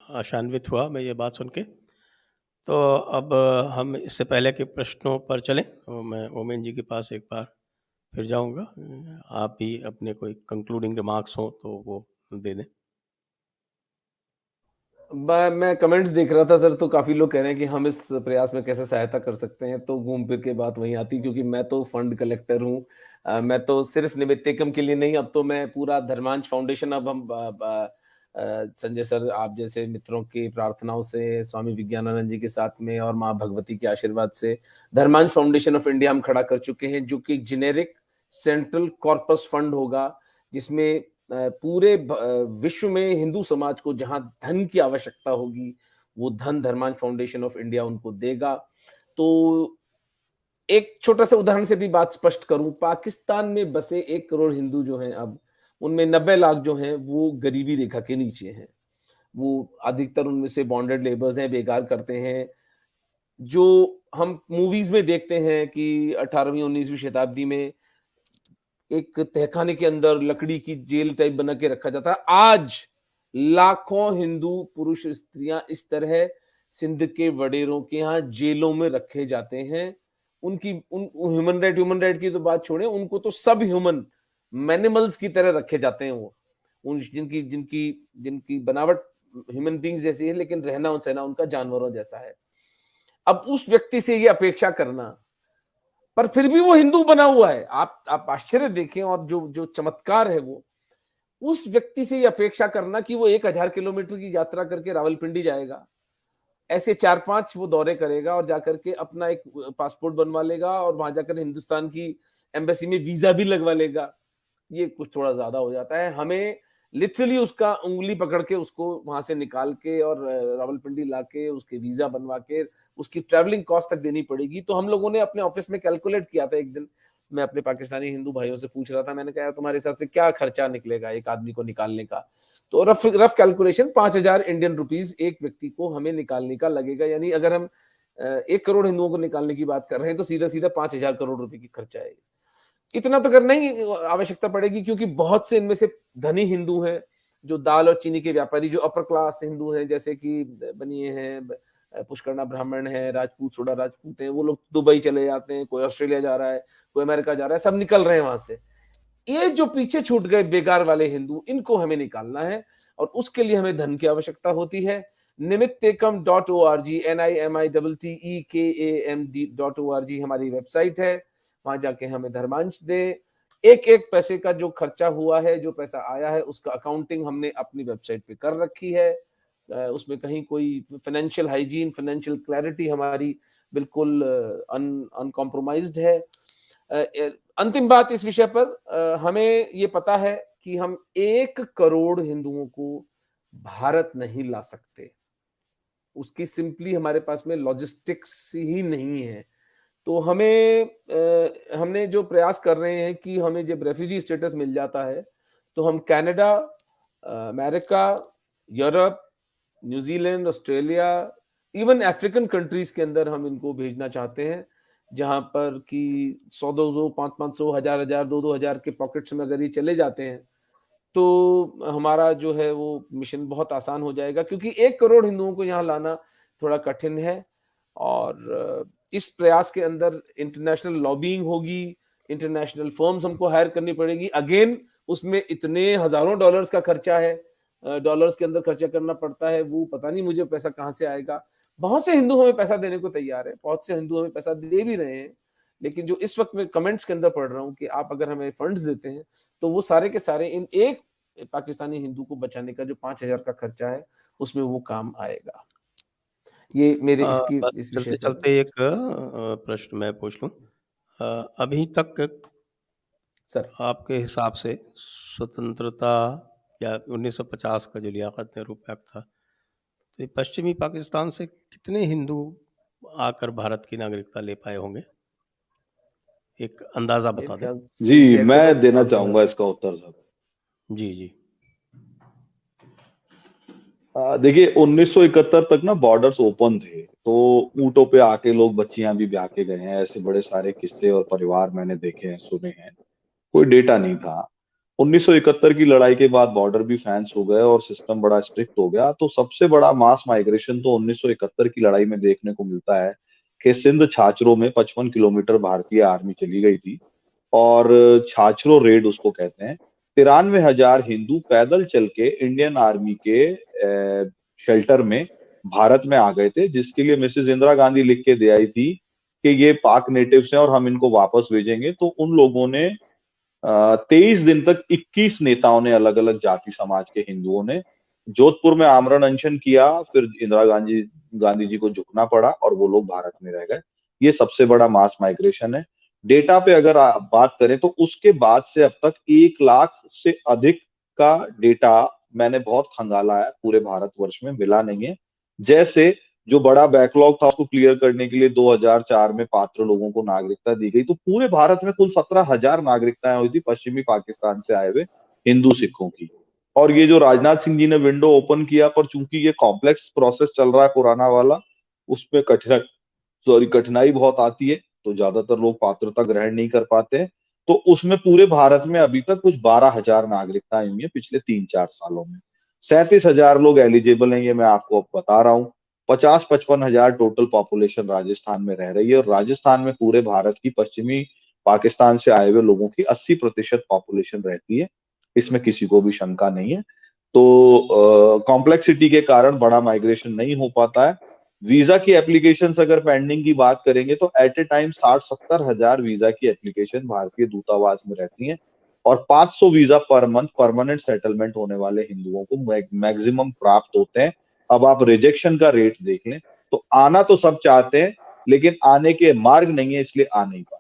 आशान्वित हुआ मैं ये बात सुन के। तो अब हम इससे पहले के प्रश्नों पर चलें, तो मैं ओमेन जी के पास एक बार फिर जाऊंगा। आप भी अपने कोई कंक्लूडिंग रिमार्क्स हो तो वो दे दें। मैं कमेंट्स देख रहा था सर, तो काफी लोग कह रहे हैं कि हम इस प्रयास में कैसे सहायता कर सकते हैं, तो घूम फिर के बात वहीं आती, क्योंकि मैं तो फंड कलेक्टर हूँ। मैं तो सिर्फ निमित्तेकम के लिए नहीं, अब तो मैं पूरा धर्मांश फाउंडेशन, अब हम संजय सर आप जैसे मित्रों की प्रार्थनाओं से, स्वामी विज्ञानानंद जी के साथ में और माँ भगवती के आशीर्वाद से धर्मांश फाउंडेशन ऑफ इंडिया हम खड़ा कर चुके हैं, जो कि जेनेरिक सेंट्रल कॉर्पस फंड होगा, जिसमें पूरे विश्व में हिंदू समाज को जहां धन की आवश्यकता होगी, वो धन धर्मांश फाउंडेशन ऑफ इंडिया उनको देगा। तो एक छोटा सा उदाहरण से भी बात स्पष्ट करूं, पाकिस्तान में बसे 1 करोड़ हिंदू जो हैं, अब उनमें 90 लाख जो हैं वो गरीबी रेखा के नीचे हैं। वो अधिकतर उनमें से बॉन्डेड लेबर्स हैं, बेकार करते हैं। जो हम मूवीज में देखते हैं कि 18वीं 19वीं शताब्दी में एक तहखाने के अंदर लकड़ी की जेल टाइप बना के रखा जाता है, आज लाखों हिंदू पुरुष स्त्रियां इस तरह सिंध के वडेरों के यहाँ जेलों में रखे जाते हैं। उनकी उन ह्यूमन राइट की तो बात छोड़े, उनको तो सब ह्यूमन मैनिमल्स की तरह रखे जाते हैं। वो उन जिनकी जिनकी जिनकी बनावट ह्यूमन बींग्स जैसी है, लेकिन रहना सहना उनका जानवरों जैसा है। अब उस व्यक्ति से ये अपेक्षा करना, पर फिर भी वो हिंदू बना हुआ है, आप आश्चर्य देखें, और जो जो चमत्कार है वो, उस व्यक्ति से ये अपेक्षा करना कि वो 1,000 किलोमीटर की यात्रा करके रावलपिंडी जाएगा, ऐसे 4-5 वो दौरे करेगा और जाकर के अपना एक पासपोर्ट बनवा लेगा और वहां जाकर हिंदुस्तान की एम्बेसी में वीजा भी लगवा लेगा। ये कुछ थोड़ा ज्यादा हो जाता है। हमें लिटरली उसका उंगली पकड़ के उसको वहां से निकाल के और रावलपिंडी लाके उसके वीजा बनवा के उसकी ट्रैवलिंग कॉस्ट तक देनी पड़ेगी। तो हम लोगों ने अपने ऑफिस में कैलकुलेट किया था एक दिन, मैं अपने पाकिस्तानी हिंदू भाइयों से पूछ रहा था, मैंने कहा तुम्हारे हिसाब से क्या खर्चा निकलेगा एक आदमी को निकालने का। तो रफ कैलकुलेशन 5,000 इंडियन रुपीज एक व्यक्ति को हमें निकालने का लगेगा। यानी अगर हम 1 करोड़ हिंदुओं को निकालने की बात कर रहे हैं तो सीधा सीधा 5,000 करोड़ रुपए की खर्चा है। इतना तो करना ही आवश्यकता पड़ेगी, क्योंकि बहुत से इनमें से धनी हिंदू हैं, जो दाल और चीनी के व्यापारी, जो अपर क्लास हिंदू हैं, जैसे कि बनिए हैं, पुष्करना ब्राह्मण है, राजपूत सोडा राजपूत हैं, वो लोग दुबई चले जाते हैं, कोई ऑस्ट्रेलिया जा रहा है, कोई अमेरिका जा रहा है, सब निकल रहे हैं वहां से। ये जो पीछे छूट गए बेकार वाले हिंदू, इनको हमें निकालना है, और उसके लिए हमें धन की आवश्यकता होती है। nimittekam.org NIMITTEKAM.org हमारी वेबसाइट है, वहां जाके हमें धर्मांश दे। एक एक पैसे का जो खर्चा हुआ है, जो पैसा आया है, उसका अकाउंटिंग हमने अपनी वेबसाइट पे कर रखी है। उसमें कहीं कोई फाइनेंशियल हाइजीन, फाइनेंशियल क्लैरिटी हमारी बिल्कुल अनकॉम्प्रोमाइज्ड है। अंतिम बात इस विषय पर, हमें ये पता है कि हम 1 करोड़ हिंदुओं को भारत नहीं ला सकते, उसकी सिंपली हमारे पास में लॉजिस्टिक्स ही नहीं है। तो हमने जो प्रयास कर रहे हैं कि हमें जब रेफ्यूजी स्टेटस मिल जाता है, तो हम Canada, America, Europe, New Zealand, Australia, even African countries के अंदर हम इनको भेजना चाहते हैं, जहां पर कि 100-200, 500, 1000, 2,000 के पॉकेट्स में अगर ये चले जाते हैं, तो हमारा जो है वो मिशन बहुत आसान हो जाएगा, क्योंकि 1 करोड़ हिंदुओं को यहाँ लाना थोड़ा कठिन है। और इस प्रयास के अंदर इंटरनेशनल लॉबिंग होगी, इंटरनेशनल फर्म्स हमको हायर करनी पड़ेगी। अगेन उसमें इतने हजारों डॉलर्स का खर्चा है, डॉलर्स के अंदर खर्चा करना पड़ता है, वो पता नहीं मुझे पैसा कहाँ से आएगा। बहुत से हिंदू हमें पैसा देने को तैयार है, बहुत से हिंदू हमें पैसा दे भी रहे हैं, लेकिन जो इस वक्त मैं कमेंट्स के अंदर पढ़ रहा हूँ कि आप अगर हमें फंड्स देते हैं, तो वो सारे के सारे इन एक पाकिस्तानी हिंदू को बचाने का जो 5,000 का खर्चा है, उसमें वो काम आएगा। ये मेरे इसकी बस इस विषय चलते पर। चलते एक प्रश्न मैं पूछ लूं। अभी तक सर, आपके हिसाब से स्वतंत्रता या 1950 का जो लियाकत नेहरू पैक्ट था, तो ये पश्चिमी पाकिस्तान से कितने हिंदू आकर भारत की नागरिकता ले पाए होंगे? एक अंदाजा मेरे बता दें। ख्याल से जी, सैकड़ों मैं देना साल। चाहूंगा इसका उत्तर सर। जी जी। देखिए 1971 तक ना बॉर्डर्स ओपन थे, तो ऊंटों पे आके लोग बच्चियां भी ब्याह के गए हैं, ऐसे बड़े सारे किस्से और परिवार मैंने देखे हैं, सुने हैं। कोई डेटा नहीं था। 1971 की लड़ाई के बाद बॉर्डर भी फेंस हो गए और सिस्टम बड़ा स्ट्रिक्ट हो गया, तो सबसे बड़ा मास माइग्रेशन तो 1971 की लड़ाई में देखने को मिलता है कि सिंध छाछरों में 55 किलोमीटर भारतीय आर्मी चली गई थी और छाछरो रेड उसको कहते हैं। 93,000 हिंदू पैदल चल के इंडियन आर्मी के शेल्टर में भारत में आ गए थे, जिसके लिए मिसेस इंदिरा गांधी लिख के दे आई थी कि ये पाक नेटिव्स हैं और हम इनको वापस भेजेंगे। तो उन लोगों ने 23 दिन तक 21 नेताओं ने, अलग अलग जाति समाज के हिंदुओं ने जोधपुर में आमरण अनशन किया। फिर इंदिरा गांधी जी को झुकना पड़ा और वो लोग भारत में रह गए। ये सबसे बड़ा मास माइग्रेशन है। डेटा पे अगर आप बात करें तो उसके बाद से अब तक 1 लाख से अधिक का डेटा मैंने बहुत खंगाला है, पूरे भारतवर्ष में मिला नहीं है। जैसे जो बड़ा बैकलॉग था उसको क्लियर करने के लिए 2004 में पात्र लोगों को नागरिकता दी गई, तो पूरे भारत में कुल 17,000 नागरिकताएं हुई थी पश्चिमी पाकिस्तान से आए हुए हिंदू सिखों की। और ये जो राजनाथ सिंह जी ने विंडो ओपन किया, पर चूंकि ये कॉम्प्लेक्स प्रोसेस चल रहा है पुराना वाला, उसमें कठिनाई बहुत आती है, तो ज्यादातर लोग पात्रता ग्रहण नहीं कर पाते हैं। तो उसमें पूरे भारत में अभी तक कुछ 12,000 नागरिकताएं हुई है पिछले 3-4 सालों में। 37,000 लोग एलिजिबल हैं, ये मैं आपको अब बता रहा हूँ। 50-55 हजार टोटल पॉपुलेशन राजस्थान में रह रही है, और राजस्थान में पूरे भारत की पश्चिमी पाकिस्तान से आए हुए लोगों की 80% पॉपुलेशन रहती है, इसमें किसी को भी शंका नहीं है। तो कॉम्प्लेक्सिटी के कारण बड़ा माइग्रेशन नहीं हो पाता है। वीजा की एप्लीकेशन अगर पेंडिंग की बात करेंगे तो एट ए टाइम 60-70 हजार वीजा की एप्लीकेशन भारतीय दूतावास में रहती हैं, और 500 visa per month permanent settlement होने वाले हिंदुओं को मैक्सिमम प्राप्त होते हैं। अब आप रिजेक्शन का रेट देख लें, तो आना तो सब चाहते हैं लेकिन आने के मार्ग नहीं है, इसलिए आ नहीं पाते।